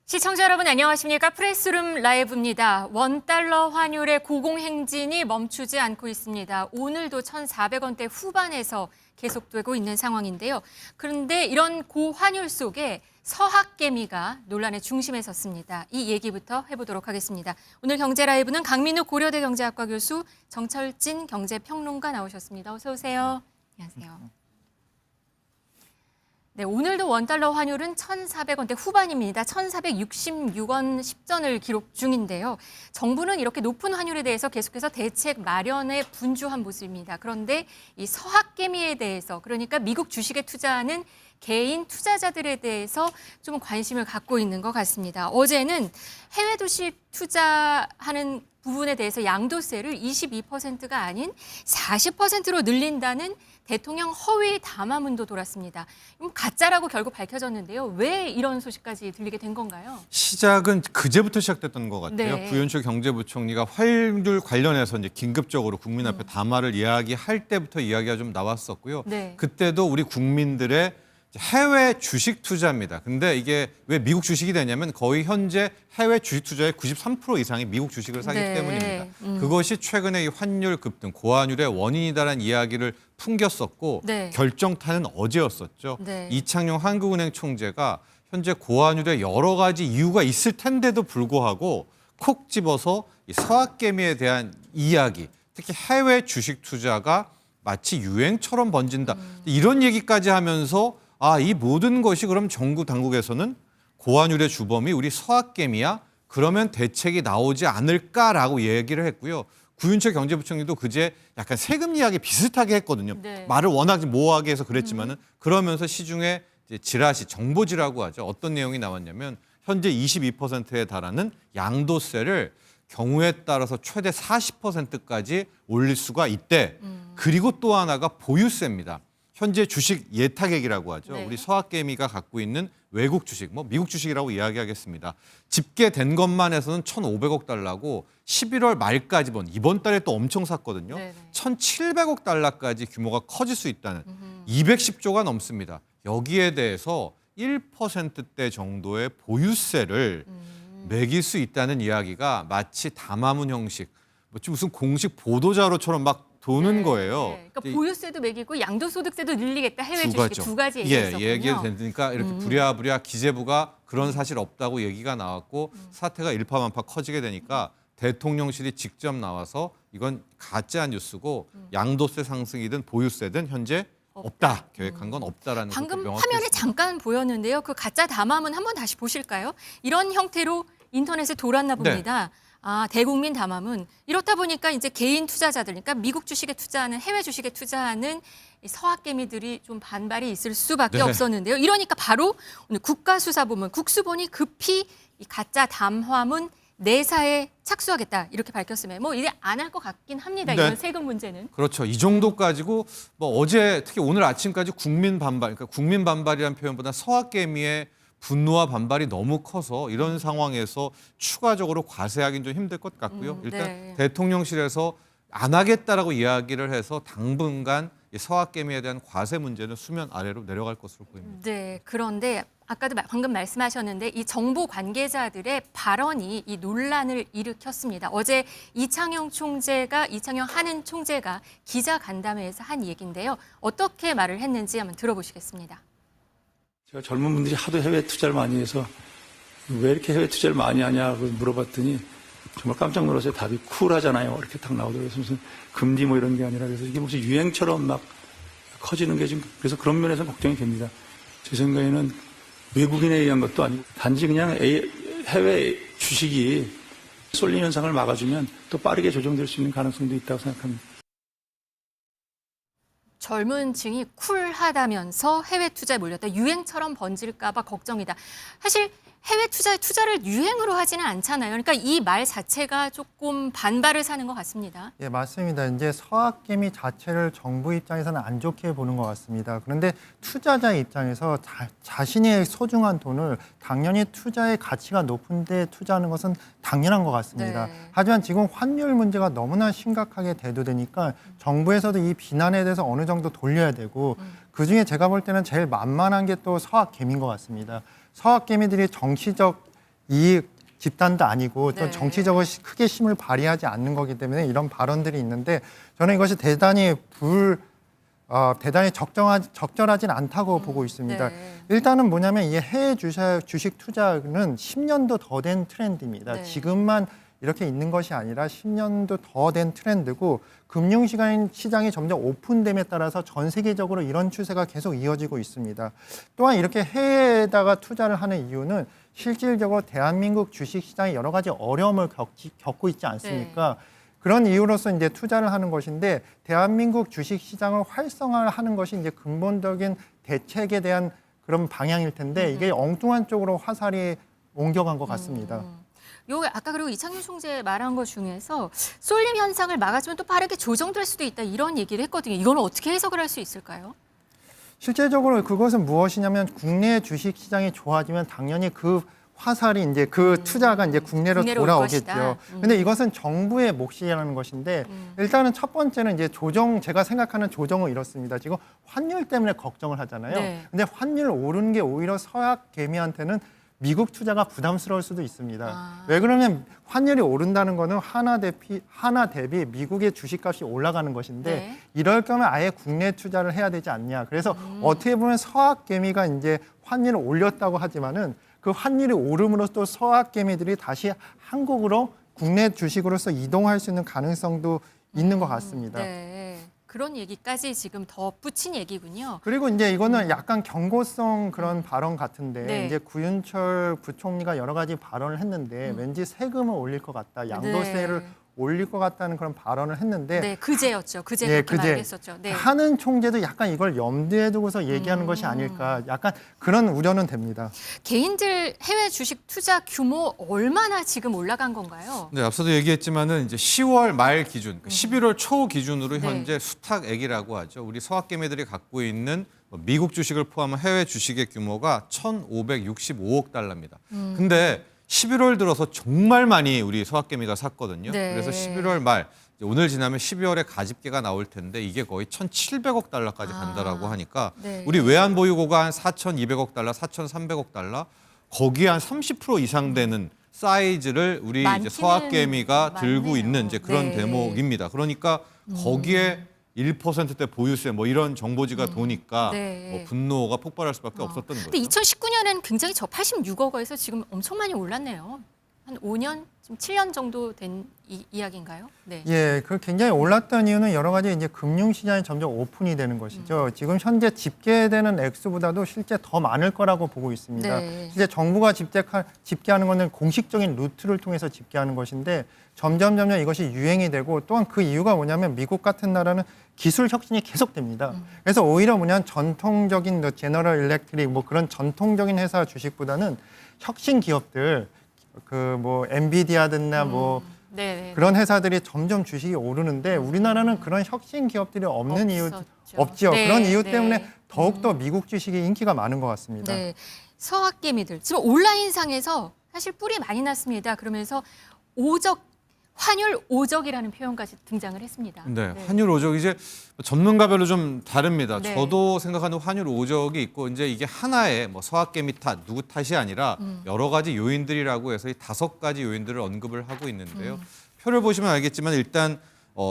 시청자 여러분 안녕하십니까? 프레스룸 라이브입니다. 원달러 환율의 고공행진이 멈추지 않고 있습니다. 오늘도 1,400원대 후반에서 계속되고 있는 상황인데요. 그런데 이런 고환율 속에 서학개미가 논란의 중심에 섰습니다. 이 얘기부터 해보도록 하겠습니다. 오늘 경제라이브는 강민욱 고려대 경제학과 교수, 정철진 경제평론가 나오셨습니다. 어서 오세요. 안녕하세요. 네, 오늘도 원달러 환율은 1,400원대 후반입니다. 1,466원 10전을 기록 중인데요. 정부는 이렇게 높은 환율에 대해서 계속해서 대책 마련에 분주한 모습입니다. 그런데 이 서학개미에 대해서, 그러니까 미국 주식에 투자하는 개인 투자자들에 대해서 좀 관심을 갖고 있는 것 같습니다. 어제는 해외 주식 투자하는 부분에 대해서 양도세를 22%가 아닌 40%로 늘린다는 대통령 허위 담화문도 돌았습니다. 가짜라고 결국 밝혀졌는데요. 왜 이런 소식까지 들리게 된 건가요? 시작은 그제부터 시작됐던 것 같아요. 네. 부현철 경제부총리가 환율 관련해서 이제 긴급적으로 국민 앞에 담화를 이야기할 때부터 이야기가 좀 나왔었고요. 네. 그때도 우리 국민들의 해외 주식 투자입니다. 근데 이게 왜 미국 주식이 되냐면 거의 현재 해외 주식 투자의 93% 이상이 미국 주식을 사기 네. 때문입니다. 그것이 최근에 이 환율 급등, 고환율의 원인이다라는 이야기를 풍겼었고 네. 결정타는 어제였었죠. 네. 이창용 한국은행 총재가 현재 고환율에 여러 가지 이유가 있을 텐데도 불구하고 콕 집어서 이 서학개미에 대한 이야기, 특히 해외 주식 투자가 마치 유행처럼 번진다. 이런 얘기까지 하면서 이 모든 것이 그럼 정부 당국에서는 고환율의 주범이 우리 서학개미야? 그러면 대책이 나오지 않을까라고 얘기를 했고요. 구윤철 경제부총리도 그제 약간 세금 이야기 비슷하게 했거든요. 네. 말을 워낙 모호하게 해서 그랬지만은 그러면서 시중에 이제 지라시, 정보지라고 하죠. 어떤 내용이 나왔냐면 현재 22%에 달하는 양도세를 경우에 따라서 최대 40%까지 올릴 수가 있대. 그리고 또 하나가 보유세입니다. 현재 주식 예탁액이라고 하죠. 네. 우리 서학개미가 갖고 있는 외국 주식, 미국 주식이라고 이야기하겠습니다. 집계된 것만 해서는 1,500억 달러고 11월 말까지 이번 달에 또 엄청 샀거든요. 네네. 1,700억 달러까지 규모가 커질 수 있다는 210조가 넘습니다. 여기에 대해서 1%대 정도의 보유세를 매길 수 있다는 이야기가 마치 담화문 형식, 무슨 공식 보도자료처럼 막 도는 거예요. 네. 그러니까 보유세도 매기고 양도소득세도 늘리겠다. 해외 주식 가죠. 두 가지 얘기했었군요. 얘기가 되니까 이렇게 부랴부랴 기재부가 그런 사실 없다고 얘기가 나왔고 사태가 일파만파 커지게 되니까 대통령실이 직접 나와서 이건 가짜 뉴스고 양도세 상승이든 보유세든 현재 없다. 계획한 건 없다라는 것도 방금 명확히 화면에 했습니다. 잠깐 보였는데요. 그 가짜 담화문 한번 다시 보실까요? 이런 형태로 인터넷에 돌았나 봅니다. 대국민 담화문. 이렇다 보니까 이제 개인 투자자들, 그러니까 미국 주식에 투자하는, 해외 주식에 투자하는 이 서학개미들이 좀 반발이 있을 수밖에 네. 없었는데요. 이러니까 바로 오늘 국가수사본문, 국수본이 급히 이 가짜 담화문 내사에 착수하겠다 이렇게 밝혔으면 이제 안 할 것 같긴 합니다. 네. 이런 세금 문제는. 그렇죠. 이 정도 가지고 어제 특히 오늘 아침까지 국민 반발, 그러니까 국민 반발이라는 표현보다 서학개미의 분노와 반발이 너무 커서 이런 상황에서 추가적으로 과세하기는 좀 힘들 것 같고요. 일단 네. 대통령실에서 안 하겠다라고 이야기를 해서 당분간 이 서학개미에 대한 과세 문제는 수면 아래로 내려갈 것으로 보입니다. 네, 그런데 아까도 방금 말씀하셨는데 이 정부 관계자들의 발언이 이 논란을 일으켰습니다. 어제 이창용 한은 총재가 기자 간담회에서 한 얘기인데요. 어떻게 말을 했는지 한번 들어보시겠습니다. 제가 젊은 분들이 하도 해외 투자를 많이 해서 왜 이렇게 해외 투자를 많이 하냐고 물어봤더니 정말 깜짝 놀라서 답이 쿨하잖아요. 이렇게 딱 나오더라고요. 무슨 금리 이런 게 아니라 그래서 이게 무슨 유행처럼 막 커지는 게 지금 그래서 그런 면에서 걱정이 됩니다. 제 생각에는 외국인에 의한 것도 아니고 단지 그냥 해외 주식이 쏠리는 현상을 막아주면 또 빠르게 조정될 수 있는 가능성도 있다고 생각합니다. 젊은 층이 쿨하다면서 해외 투자에 몰렸다. 유행처럼 번질까 봐 걱정이다. 사실 해외 투자를 유행으로 하지는 않잖아요. 그러니까 이 말 자체가 조금 반발을 사는 것 같습니다. 예, 맞습니다. 이제 서학개미 자체를 정부 입장에서는 안 좋게 보는 것 같습니다. 그런데 투자자 입장에서 자신의 소중한 돈을 당연히 투자의 가치가 높은 데 투자하는 것은 당연한 것 같습니다. 네. 하지만 지금 환율 문제가 너무나 심각하게 대두되니까 정부에서도 이 비난에 대해서 어느 정도 돌려야 되고 그중에 제가 볼 때는 제일 만만한 게 또 서학개미인 것 같습니다. 서학개미들이 정치적 이익 집단도 아니고 또 네. 정치적으로 크게 힘을 발휘하지 않는 거기 때문에 이런 발언들이 있는데 저는 이것이 대단히 대단히 적절하진 않다고 보고 있습니다. 네. 일단은 뭐냐면 이 해외 주식 투자는 10년도 더 된 트렌드입니다. 네. 지금만 이렇게 있는 것이 아니라 10년도 더 된 트렌드고 금융시장이 점점 오픈됨에 따라서 전 세계적으로 이런 추세가 계속 이어지고 있습니다. 또한 이렇게 해외에다가 투자를 하는 이유는 실질적으로 대한민국 주식시장이 여러 가지 어려움을 겪고 있지 않습니까? 그런 이유로서 이제 투자를 하는 것인데 대한민국 주식시장을 활성화하는 것이 이제 근본적인 대책에 대한 그런 방향일 텐데 이게 엉뚱한 쪽으로 화살이 옮겨간 것 같습니다. 요 아까 그리고 이창윤 총재 말한 것 중에서 쏠림 현상을 막아주면 또 빠르게 조정될 수도 있다 이런 얘기를 했거든요. 이건 어떻게 해석을 할 수 있을까요? 실제적으로 그것은 무엇이냐면 국내 주식 시장이 좋아지면 당연히 그 화살이 이제 그 투자가 이제 국내로 국내로 올 돌아오겠죠. 것이다. 근데 이것은 정부의 몫이라는 것인데 일단은 첫 번째는 이제 제가 생각하는 조정은 이렇습니다. 지금 환율 때문에 걱정을 하잖아요. 네. 근데 환율 오르는 게 오히려 서약 개미한테는 미국 투자가 부담스러울 수도 있습니다. 왜 그러면 환율이 오른다는 거는 하나 대비 미국의 주식값이 올라가는 것인데 네. 이럴 거면 아예 국내 투자를 해야 되지 않냐. 그래서 어떻게 보면 서학개미가 이제 환율을 올렸다고 하지만은 그 환율이 오름으로 또 서학개미들이 다시 한국으로 국내 주식으로서 이동할 수 있는 가능성도 있는 것 같습니다. 네. 그런 얘기까지 지금 덧붙인 얘기군요. 그리고 이제 이거는 약간 경고성 그런 발언 같은데 네. 이제 구윤철 부총리가 여러 가지 발언을 했는데 왠지 세금을 올릴 것 같다, 양도세를 네. 올릴 것 같다는 그런 발언을 했는데 네, 그제였죠. 그제 네, 그렇게 그제. 말했었죠. 네. 하는 총재도 약간 이걸 염두에 두고서 얘기하는 것이 아닐까 약간 그런 우려는 됩니다. 개인들 해외 주식 투자 규모 얼마나 지금 올라간 건가요? 네, 앞서도 얘기했지만은 이제 10월 말 기준, 11월 초 기준으로 네. 현재 수탁액이라고 하죠. 우리 서학개미들이 갖고 있는 미국 주식을 포함한 해외 주식의 규모가 1,565억 달러입니다. 근데 11월 들어서 정말 많이 우리 서학개미가 샀거든요. 네. 그래서 11월 말 이제 오늘 지나면 12월에 가집기가 나올 텐데 이게 거의 1,700억 달러까지 간다라고 하니까 네. 우리 외환 보유고가 한 4,200억 달러, 4,300억 달러 거기에 한 30% 이상 되는 사이즈를 우리 이제 많기는 서학개미가 들고 많네요. 있는 이제 그런 네. 대목입니다. 그러니까 거기에 1%대 보유세 뭐 이런 정보지가 도니까 네. 뭐 분노가 폭발할 수밖에 없었던 거죠. 근데 2019년에는 굉장히 86억원에서 지금 엄청 많이 올랐네요. 한 5년, 지금 7년 정도 된 이야기인가요? 네. 예, 그 굉장히 올랐던 이유는 여러 가지 이제 금융시장이 점점 오픈이 되는 것이죠. 지금 현재 집계되는 액수보다도 실제 더 많을 거라고 보고 있습니다. 네. 실제 정부가 집계하는 것은 공식적인 루트를 통해서 집계하는 것인데 점점 이것이 유행이 되고 또한 그 이유가 뭐냐면 미국 같은 나라는 기술 혁신이 계속됩니다. 그래서 오히려 뭐냐면 전통적인 제너럴 일렉트릭 뭐 그런 전통적인 회사 주식보다는 혁신 기업들 그 뭐 엔비디아든나 뭐 네. 그런 회사들이 점점 주식이 오르는데 우리나라는 그런 혁신 기업들이 없는 이유 없었죠. 없죠. 네, 그런 이유 네. 때문에 더욱더 미국 주식이 인기가 많은 것 같습니다. 네. 서학개미들 지금 온라인상에서 사실 뿔이 많이 났습니다. 그러면서 환율 오적이라는 표현까지 등장을 했습니다. 네, 환율 오적 이제 전문가별로 좀 다릅니다. 네. 저도 생각하는 환율 오적이 있고 이제 이게 하나의 뭐 서학개미 탓, 누구 탓이 아니라 여러 가지 요인들이라고 해서 이 5가지 요인들을 언급을 하고 있는데요. 표를 보시면 알겠지만 일단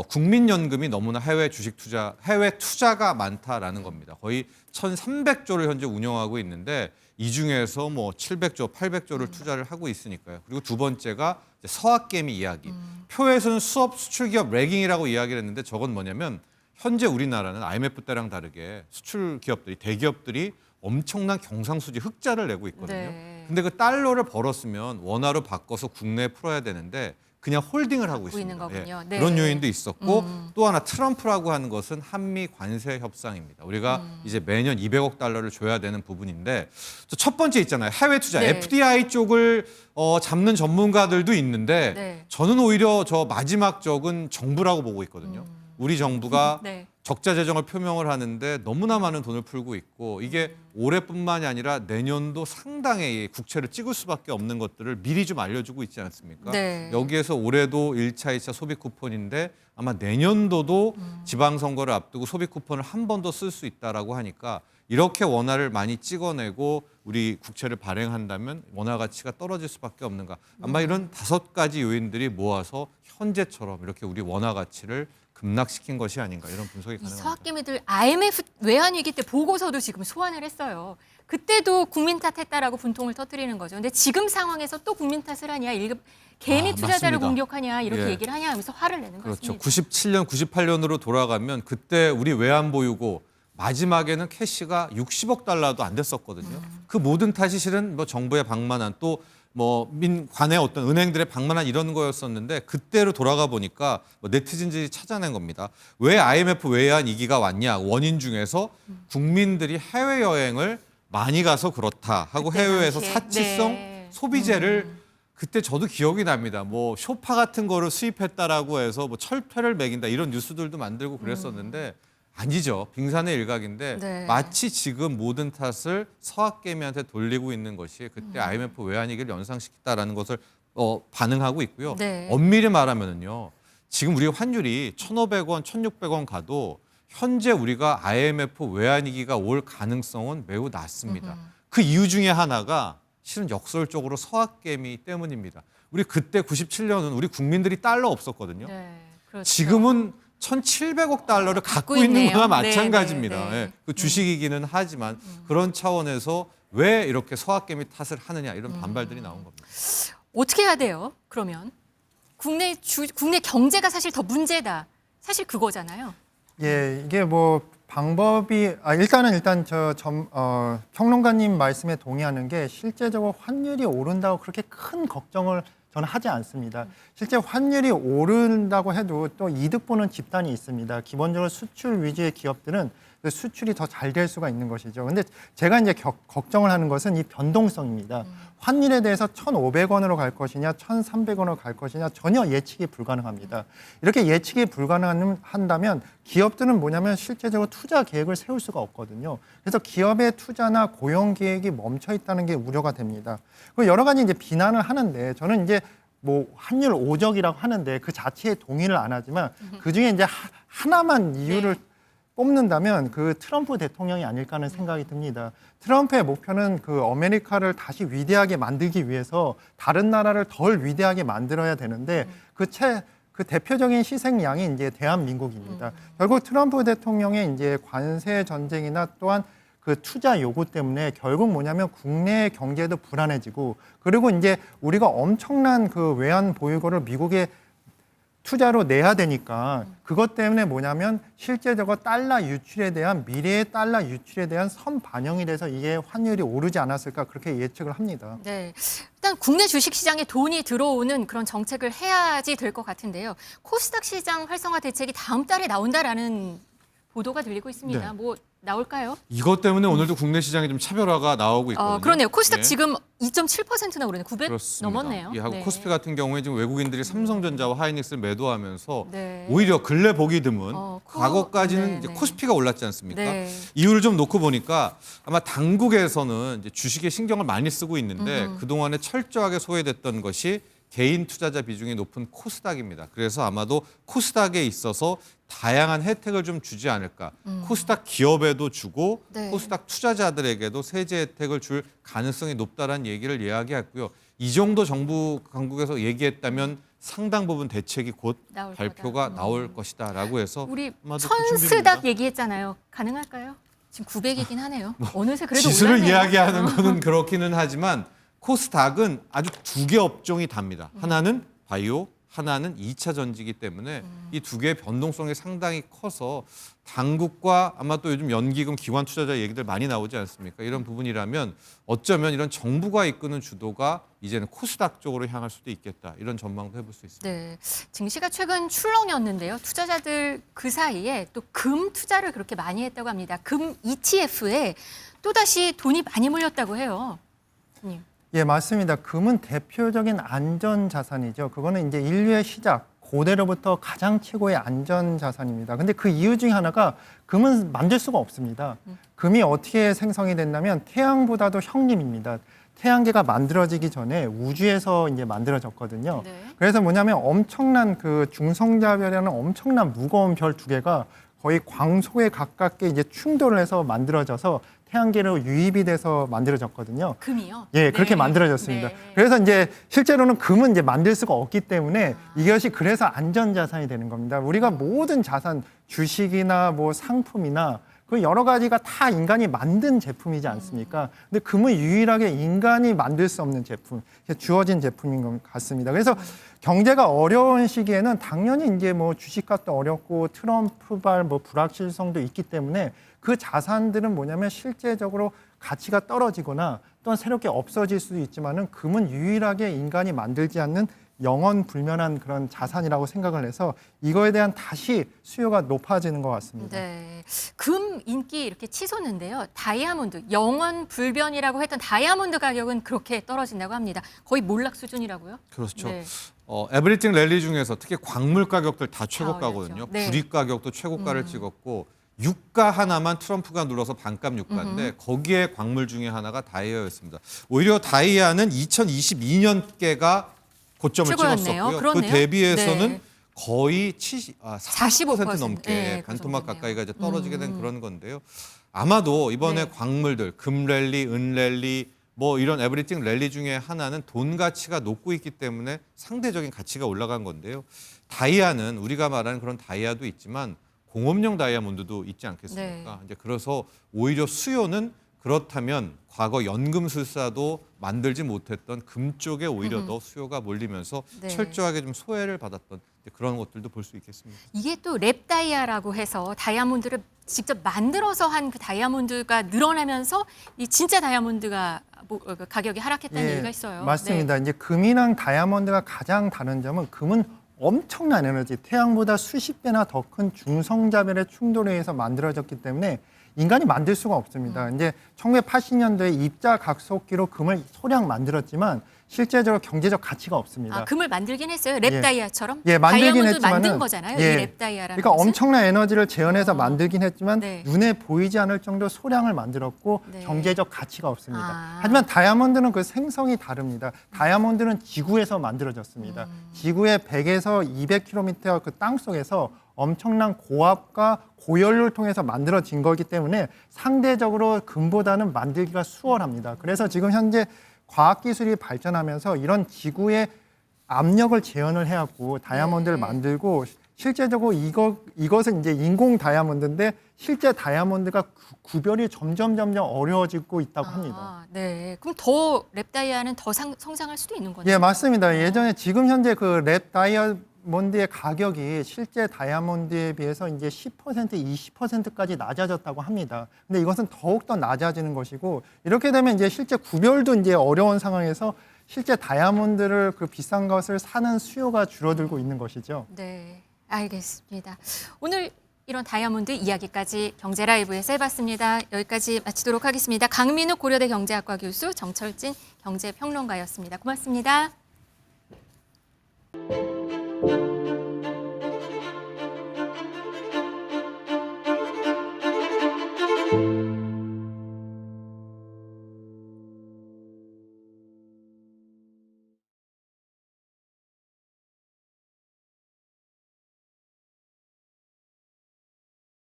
국민연금이 너무나 해외 투자가 많다라는 겁니다. 거의 1,300조를 현재 운영하고 있는데 이 중에서 뭐 700조, 800조를 투자를 하고 있으니까요. 그리고 두 번째가 이제 서학개미 이야기. 표에서는 수업 수출 기업 래깅이라고 이야기를 했는데 저건 뭐냐면 현재 우리나라는 IMF 때랑 다르게 수출 기업들이 대기업들이 엄청난 경상수지 흑자를 내고 있거든요. 네. 근데 그 달러를 벌었으면 원화로 바꿔서 국내에 풀어야 되는데 그냥 홀딩을 하고 갖고 있는 있습니다. 거군요. 네. 그런 요인도 있었고 또 하나 트럼프라고 하는 것은 한미 관세 협상입니다. 우리가 이제 매년 200억 달러를 줘야 되는 부분인데 첫 번째 있잖아요. 해외 투자 네. FDI 쪽을 잡는 전문가들도 있는데 네. 저는 오히려 저 마지막 적은 정부라고 보고 있거든요. 우리 정부가 네. 적자 재정을 표명을 하는데 너무나 많은 돈을 풀고 있고 이게 올해뿐만이 아니라 내년도 상당히 국채를 찍을 수밖에 없는 것들을 미리 좀 알려주고 있지 않습니까? 네. 여기에서 올해도 1차, 2차 소비 쿠폰인데 아마 내년도도 지방선거를 앞두고 소비 쿠폰을 한 번 더 쓸 수 있다라고 하니까 이렇게 원화를 많이 찍어내고 우리 국채를 발행한다면 원화 가치가 떨어질 수밖에 없는가. 아마 이런 5가지 요인들이 모아서 현재처럼 이렇게 우리 원화 가치를 급락시킨 것이 아닌가 이런 분석이 이 가능합니다. 서학개미들 IMF 외환위기 때 보고서도 지금 소환을 했어요. 그때도 국민 탓했다라고 분통을 터뜨리는 거죠. 근데 지금 상황에서 또 국민 탓을 하냐, 개미 투자자를 맞습니다. 공격하냐 이렇게 예. 얘기를 하냐 하면서 화를 내는 것 그렇죠. 같습니다. 97년, 98년으로 돌아가면 그때 우리 외환 보유고 마지막에는 캐시가 60억 달러도 안 됐었거든요. 그 모든 탓이 실은 뭐 정부의 방만한 또 뭐 민관의 어떤 은행들의 방만한 이런 거였었는데 그때로 돌아가 보니까 뭐 네티즌들이 찾아낸 겁니다. 왜 IMF 외환 위기가 왔냐? 원인 중에서 국민들이 해외 여행을 많이 가서 그렇다 하고 그때 해외에서 당시에. 사치성 네. 소비재를 그때 저도 기억이 납니다. 뭐 쇼파 같은 거를 수입했다라고 해서 뭐 철퇴를 매긴다 이런 뉴스들도 만들고 그랬었는데 아니죠. 빙산의 일각인데 네. 마치 지금 모든 탓을 서학개미한테 돌리고 있는 것이 그때 IMF 외환위기를 연상시켰다라는 것을 반응하고 있고요. 네. 엄밀히 말하면은요. 지금 우리 환율이 1,500원, 1,600원 가도 현재 우리가 IMF 외환위기가 올 가능성은 매우 낮습니다. 그 이유 중에 하나가 실은 역설적으로 서학개미 때문입니다. 우리 그때 97년은 우리 국민들이 달러 없었거든요. 네, 그렇죠. 지금은 1,700억 달러를 갖고 있는 있네요. 거나 네, 마찬가지입니다. 네, 네. 예, 그 주식이기는 하지만 그런 차원에서 왜 이렇게 서학개미 탓을 하느냐 이런 반발들이 나온 겁니다. 어떻게 해야 돼요? 그러면 국내 경제가 사실 더 문제다. 사실 그거잖아요. 예, 이게 뭐 방법이 일단 평론가님 말씀에 동의하는 게 실제적으로 환율이 오른다고 그렇게 큰 걱정을 저는 하지 않습니다. 실제 환율이 오른다고 해도 또 이득 보는 집단이 있습니다. 기본적으로 수출 위주의 기업들은 수출이 더 잘 될 수가 있는 것이죠. 근데 제가 이제 걱정을 하는 것은 이 변동성입니다. 환율에 대해서 1,500원으로 갈 것이냐, 1,300원으로 갈 것이냐 전혀 예측이 불가능합니다. 이렇게 예측이 불가능한다면 기업들은 뭐냐면 실제적으로 투자 계획을 세울 수가 없거든요. 그래서 기업의 투자나 고용 계획이 멈춰 있다는 게 우려가 됩니다. 그리고 여러 가지 이제 비난을 하는데 저는 이제 뭐 환율 오적이라고 하는데 그 자체에 동의를 안 하지만 그 중에 이제 하나만 이유를 뽑는다면 그 트럼프 대통령이 아닐까 하는 생각이 듭니다. 트럼프의 목표는 그 아메리카를 다시 위대하게 만들기 위해서 다른 나라를 덜 위대하게 만들어야 되는데 그 대표적인 희생양이 이제 대한민국입니다. 결국 트럼프 대통령의 이제 관세 전쟁이나 또한 그 투자 요구 때문에 결국 뭐냐면 국내 경제도 불안해지고 그리고 이제 우리가 엄청난 그 외환 보유고를 미국에 투자로 내야 되니까 그것 때문에 뭐냐면 실제적으로 달러 유출에 대한 미래의 달러 유출에 대한 선반영이 돼서 이게 환율이 오르지 않았을까 그렇게 예측을 합니다. 네, 일단 국내 주식시장에 돈이 들어오는 그런 정책을 해야지 될 것 같은데요. 코스닥 시장 활성화 대책이 다음 달에 나온다라는 보도가 들리고 있습니다. 네. 뭐 나올까요? 이것 때문에 오늘도 국내 시장에 좀 차별화가 나오고 있거든요. 그러네요. 코스닥 예. 지금 2.7%나 오르네. 900 그렇습니다. 넘었네요. 예, 하고 네. 코스피 같은 경우에 지금 외국인들이 삼성전자와 하이닉스를 매도하면서 네. 오히려 근래 보기 드문 그- 과거까지는 네, 이제 네. 코스피가 올랐지 않습니까? 네. 이유를 좀 놓고 보니까 아마 당국에서는 이제 주식에 신경을 많이 쓰고 있는데 그동안에 철저하게 소외됐던 것이 개인 투자자 비중이 높은 코스닥입니다. 그래서 아마도 코스닥에 있어서 다양한 혜택을 좀 주지 않을까. 코스닥 기업에도 주고 네. 코스닥 투자자들에게도 세제 혜택을 줄 가능성이 높다라는 얘기를 이야기했고요. 이 정도 정부 당국에서 얘기했다면 상당 부분 대책이 곧 나올 발표가 거다. 나올 것이다라고 해서 우리 아마도 그 천스닥 준비입니다. 얘기했잖아요. 가능할까요? 지금 900이긴 하네요. 어느새 그래도 지수를 올랐네요. 이야기하는 거는 그렇기는 하지만 코스닥은 아주 두 개 업종이 답니다. 하나는 바이오, 하나는 2차 전지이기 때문에 이 두 개의 변동성이 상당히 커서 당국과 아마 또 요즘 연기금 기관 투자자 얘기들 많이 나오지 않습니까? 이런 부분이라면 어쩌면 이런 정부가 이끄는 주도가 이제는 코스닥 쪽으로 향할 수도 있겠다. 이런 전망도 해볼 수 있습니다. 네, 증시가 최근 출렁였는데요. 투자자들 그 사이에 또 금 투자를 그렇게 많이 했다고 합니다. 금 ETF에 또다시 돈이 많이 몰렸다고 해요. 님. 예, 맞습니다. 금은 대표적인 안전 자산이죠. 그거는 이제 인류의 시작, 고대로부터 가장 최고의 안전 자산입니다. 근데 그 이유 중에 하나가 금은 만들 수가 없습니다. 금이 어떻게 생성이 됐냐면 태양보다도 형님입니다. 태양계가 만들어지기 전에 우주에서 이제 만들어졌거든요. 네. 그래서 뭐냐면 엄청난 그 중성자별이라는 엄청난 무거운 별 두 개가 거의 광소에 가깝게 이제 충돌을 해서 만들어져서 태양계로 유입이 돼서 만들어졌거든요. 금이요? 예, 그렇게 네. 만들어졌습니다. 네. 그래서 이제 실제로는 금은 이제 만들 수가 없기 때문에 이것이 그래서 안전자산이 되는 겁니다. 우리가 모든 자산, 주식이나 뭐 상품이나 그 여러 가지가 다 인간이 만든 제품이지 않습니까? 근데 금은 유일하게 인간이 만들 수 없는 제품, 주어진 제품인 것 같습니다. 그래서 경제가 어려운 시기에는 당연히 이제 뭐 주식값도 어렵고 트럼프발 뭐 불확실성도 있기 때문에 그 자산들은 뭐냐면 실제적으로 가치가 떨어지거나 또는 새롭게 없어질 수도 있지만은 금은 유일하게 인간이 만들지 않는 영원 불면한 그런 자산이라고 생각을 해서 이거에 대한 다시 수요가 높아지는 것 같습니다. 네. 금 인기 이렇게 치솟는데요. 다이아몬드, 영원 불변이라고 했던 다이아몬드 가격은 그렇게 떨어진다고 합니다. 거의 몰락 수준이라고요? 그렇죠. 네. 에브리띵 랠리 중에서 특히 광물 가격들 다 최고가거든요. 올랐죠. 네. 구리 가격도 최고가를 찍었고 유가 하나만 트럼프가 눌러서 반값 유가인데 거기에 광물 중에 하나가 다이아였습니다. 오히려 다이아는 2022년께가 고점을 최고였네요. 찍었었고요. 그 그렇네요. 대비해서는 네. 거의 40% 넘게 네, 그 반토막 정도네요. 가까이가 이제 떨어지게 된 그런 건데요. 아마도 이번에 네. 광물들, 금 랠리, 은 랠리 뭐 이런 에브리띵 랠리 중에 하나는 돈 가치가 높고 있기 때문에 상대적인 가치가 올라간 건데요. 다이아는 우리가 말하는 그런 다이아도 있지만 공업용 다이아몬드도 있지 않겠습니까? 네. 이제 그래서 오히려 수요는 그렇다면 과거 연금술사도 만들지 못했던 금 쪽에 오히려 더 수요가 몰리면서 네. 철저하게 좀 소외를 받았던 그런 것들도 볼 수 있겠습니다. 이게 또 랩 다이아라고 해서 다이아몬드를 직접 만들어서 한 그 다이아몬드가 늘어나면서 이 진짜 다이아몬드가 그 가격이 하락했다는 얘기가 있어요. 예, 맞습니다. 이제 금이랑 다이아몬드가 가장 다른 점은 금은 엄청난 에너지, 태양보다 수십 배나 더 큰 중성자별의 충돌에 의해서 만들어졌기 때문에 인간이 만들 수가 없습니다. 이제 1980년도에 입자각속기로 금을 소량 만들었지만 실제적으로 경제적 가치가 없습니다. 아, 금을 만들긴 했어요. 랩 예. 다이아처럼. 예, 만들긴 다이아몬드 했지만은 만든 거잖아요. 예. 이 랩 다이아라는 그러니까 것은. 엄청난 에너지를 재현해서 만들긴 했지만 네. 눈에 보이지 않을 정도 소량을 만들었고 네. 경제적 가치가 없습니다. 아. 하지만 다이아몬드는 그 생성이 다릅니다. 다이아몬드는 지구에서 만들어졌습니다. 지구의 100에서 200km 그 땅 속에서 엄청난 고압과 고열을 통해서 만들어진 거기 때문에 상대적으로 금보다는 만들기가 수월합니다. 그래서 지금 현재 과학기술이 발전하면서 이런 지구의 압력을 재현을 해갖고 다이아몬드를 네. 만들고 실제적으로 이것은 이제 인공 다이아몬드인데 실제 다이아몬드가 구별이 점점 어려워지고 있다고 합니다. 아, 네. 그럼 더 랩 다이아는 더 성장할 수도 있는 거네요. 예, 맞습니다. 예전에 지금 현재 그 랩 다이아몬드의 가격이 실제 다이아몬드에 비해서 이제 10%, 20%까지 낮아졌다고 합니다. 근데 이것은 더욱 더 낮아지는 것이고 이렇게 되면 이제 실제 구별도 이제 어려운 상황에서 실제 다이아몬드를 그 비싼 것을 사는 수요가 줄어들고 있는 것이죠. 네, 알겠습니다. 오늘 이런 다이아몬드 이야기까지 경제라이브에서 해봤습니다. 여기까지 마치도록 하겠습니다. 강민욱 고려대 경제학과 교수, 정철진 경제평론가였습니다. 고맙습니다.